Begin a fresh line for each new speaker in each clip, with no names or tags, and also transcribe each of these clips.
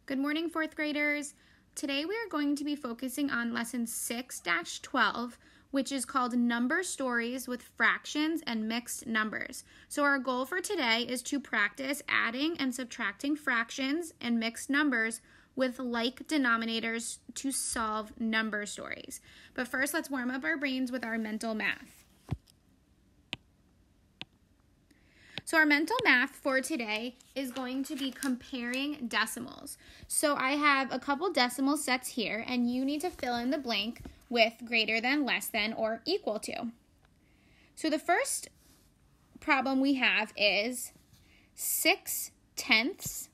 Good morning, fourth graders. Today we are going to be focusing on lesson 6-12, which is called Number Stories with Fractions and Mixed Numbers. So our goal for today is to practice adding and subtracting fractions and mixed numbers with like denominators to solve number stories. But first, let's warm up our brains with our mental math. So our mental math for today is going to be comparing decimals. So I have a couple decimal sets here, and you need to fill in the blank with greater than, less than, or equal to. So the first problem we have is 6/10.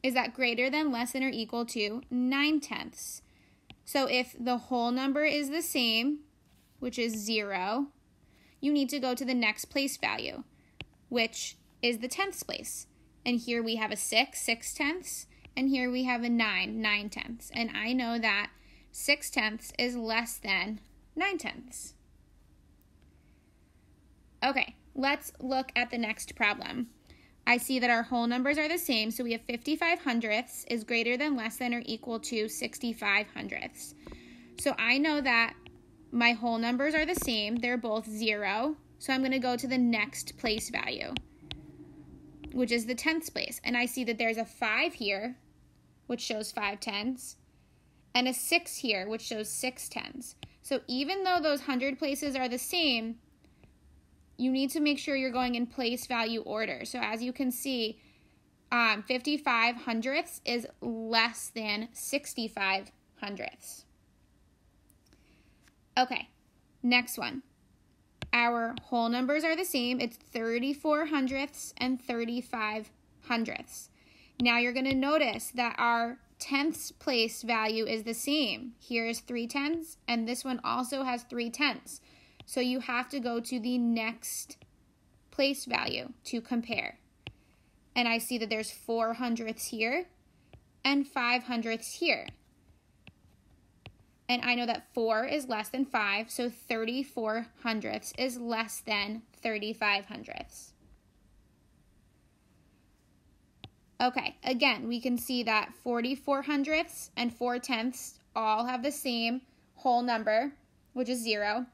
Is that greater than, less than, or equal to 9/10? So if the whole number is the same, which is 0, you need to go to the next place value, which is the tenths place. And here we have a 6/10, and here we have a 9/10. And I know that 6/10 is less than 9/10. Okay, let's look at the next problem. I see that our whole numbers are the same, so we have 55/100 is greater than, less than, or equal to 65/100. So I know that my whole numbers are the same. They're both 0. So I'm going to go to the next place value, which is the tenths place. And I see that there's a 5 here, which shows 5/10, and a 6 here, which shows 6/10. So even though those 100 places are the same, you need to make sure you're going in place value order. So as you can see, 55/100 is less than 65/100. Okay, next one. Our whole numbers are the same. It's 34/100 and 35/100. Now you're going to notice that our tenths place value is the same. Here is 3/10, and this one also has 3/10. So you have to go to the next place value to compare. And I see that there's 4/100 here and 5/100 here. And I know that 4 is less than 5, so 34/100 is less than 35/100. Okay, again, we can see that 44/100 and 4/10 all have the same whole number, which is 0.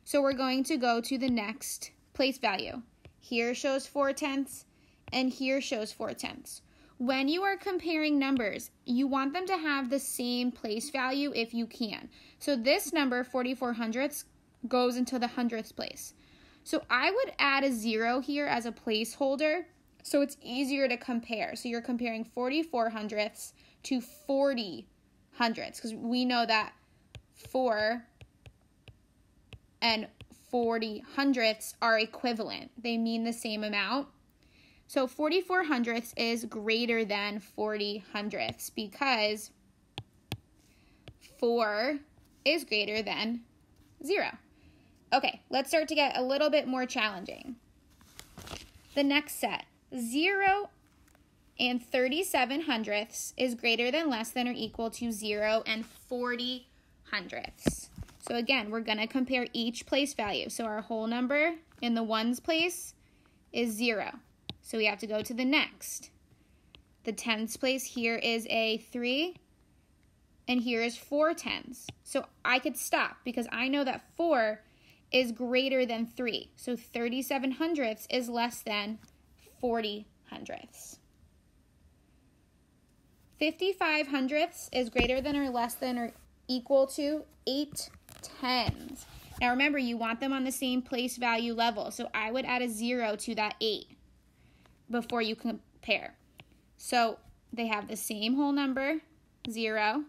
So we're going to go to the next place value. Here shows 4/10, and here shows 4/10. When you are comparing numbers, you want them to have the same place value if you can. So this number, 44/100, goes into the 100th place. So I would add a 0 here as a placeholder so it's easier to compare. So you're comparing 44/100 to 40/100 because we know that 4 and 40/100 are equivalent. They mean the same amount. So 44/100 is greater than 40/100 because 4 is greater than 0. Okay, let's start to get a little bit more challenging. The next set, 0 and 37/100 is greater than, less than, or equal to 0 and 40/100. So again, we're going to compare each place value. So our whole number in the ones place is 0. So we have to go to the next. The tens place here is a 3, and here is 4/10. So I could stop because I know that 4 is greater than 3. So 37/100 is less than 40/100. 55/100 is greater than, or less than, or equal to 8/10. Now remember, you want them on the same place value level. So I would add a 0 to that 8 before you compare. So they have the same whole number, 0.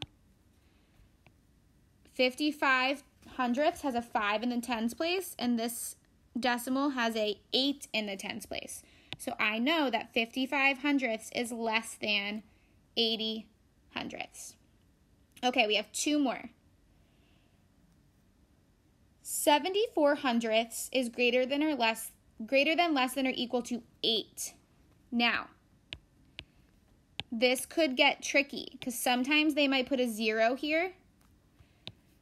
55/100 has a 5 in the tens place, and this decimal has a 8 in the tens place. So I know that 55/100 is less than 80/100. Okay, we have 2 more. 74/100 is greater than, less than, or equal to 8. Now, this could get tricky because sometimes they might put a 0 here.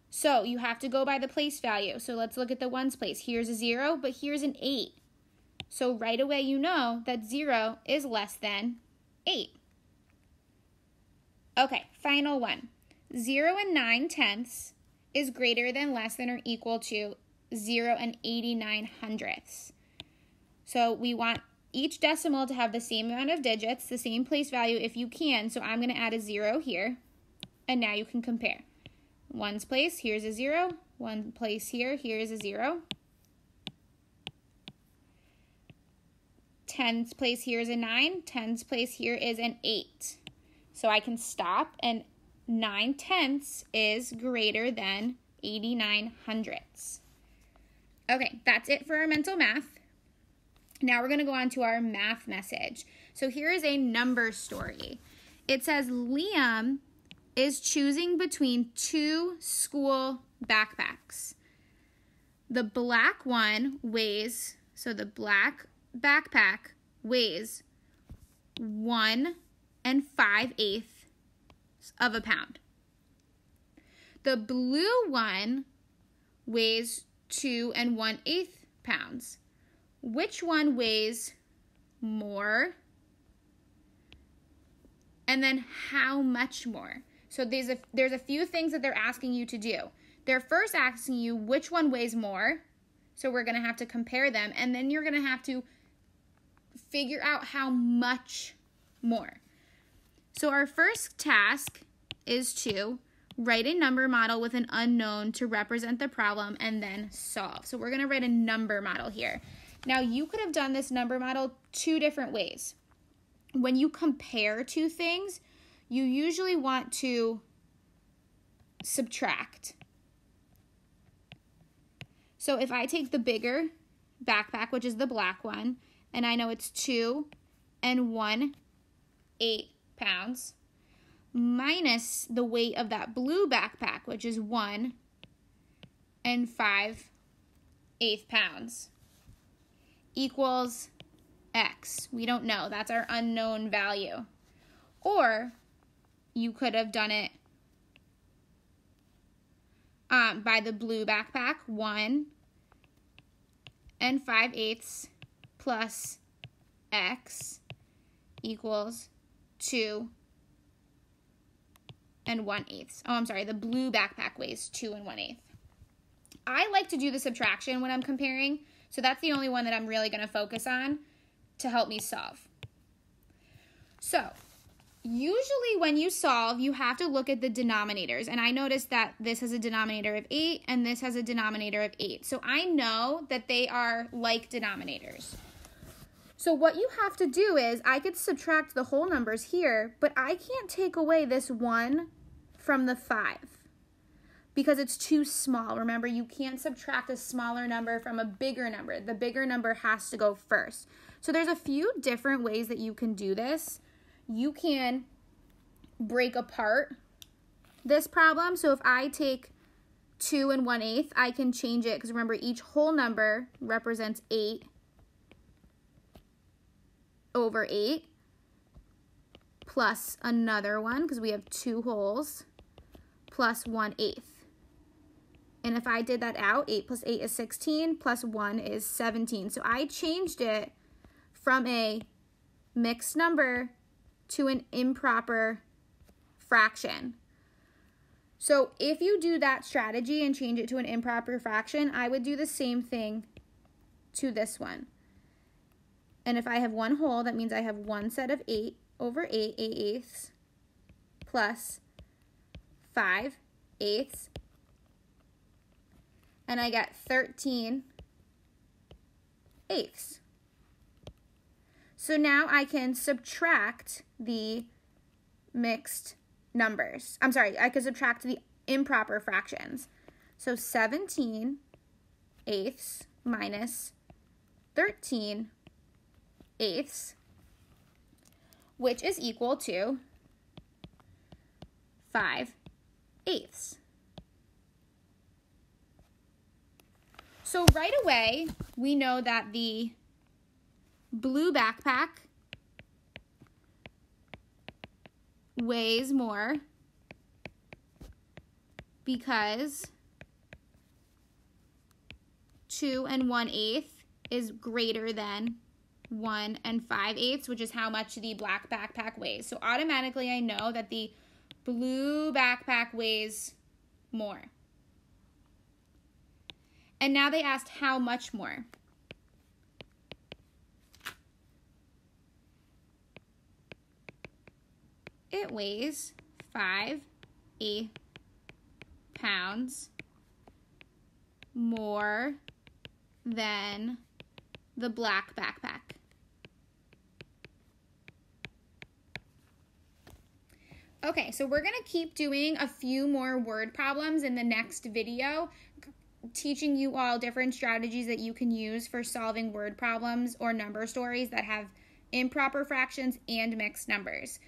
So you have to go by the place value. So let's look at the ones place. Here's a 0, but here's an 8. So right away you know that 0 is less than 8. Okay, final one. 0 and 9/10 is greater than, less than, or equal to 0 and 89/100. So we want each decimal to have the same amount of digits, the same place value if you can. So I'm going to add a 0 here. And now you can compare. One's place, here's a 0. One place here, here's a 0. 10's place here is a 9. 10's place here is an 8. So I can stop, and 9/10 is greater than 89/100. Okay, that's it for our mental math. Now we're going to go on to our math message. So here is a number story. It says Liam is choosing between 2 school backpacks. The black one weighs, so the black backpack weighs 1 5/8 of a pound. The blue one weighs 2 1/8 pounds. Which one weighs more? And then how much more? So there's a few things that they're asking you to do. They're first asking you which one weighs more. So we're going to have to compare them. And then you're going to have to figure out how much more. So our first task is to write a number model with an unknown to represent the problem and then solve. So we're going to write a number model here. Now you could have done this number model 2 different ways. When you compare 2 things, you usually want to subtract. So if I take the bigger backpack, which is the black one, and I know it's 2 1/8 pounds, minus the weight of that blue backpack, which is 1 5/8 pounds, equals X. We don't know. That's our unknown value. Or you could have done it by the blue backpack, 1 5/8 plus X equals 2 1/8. Oh, I'm sorry. The blue backpack weighs 2 1/8. I like to do the subtraction when I'm comparing, so that's the only one that I'm really going to focus on to help me solve. So usually when you solve, you have to look at the denominators. And I noticed that this has a denominator of 8 and this has a denominator of 8. So I know that they are like denominators. So what you have to do is, I could subtract the whole numbers here, but I can't take away this 1 from the 5 because it's too small. Remember, you can't subtract a smaller number from a bigger number. The bigger number has to go first. So there's a few different ways that you can do this. You can break apart this problem. So if I take 2 1/8, I can change it, because remember, each whole number represents 8 over 8 plus another one, because we have 2 wholes, plus 1/8. And if I did that out, 8 plus 8 is 16, plus 1 is 17. So I changed it from a mixed number to an improper fraction. So if you do that strategy and change it to an improper fraction, I would do the same thing to this one. And if I have 1 whole, that means I have 1 set of 8 over 8, 8/8, plus 5/8, and I get 13/8. So now I can subtract the mixed numbers. I'm sorry, I could subtract the improper fractions. So 17/8 minus 13/8, which is equal to 5/8. So right away, we know that the blue backpack weighs more because 2 1/8 is greater than 1 5/8, which is how much the black backpack weighs. So automatically I know that the Blue backpack weighs more. And now they asked how much more. It weighs 5 pounds more than the black backpack. Okay, so we're going to keep doing a few more word problems in the next video, teaching you all different strategies that you can use for solving word problems or number stories that have improper fractions and mixed numbers.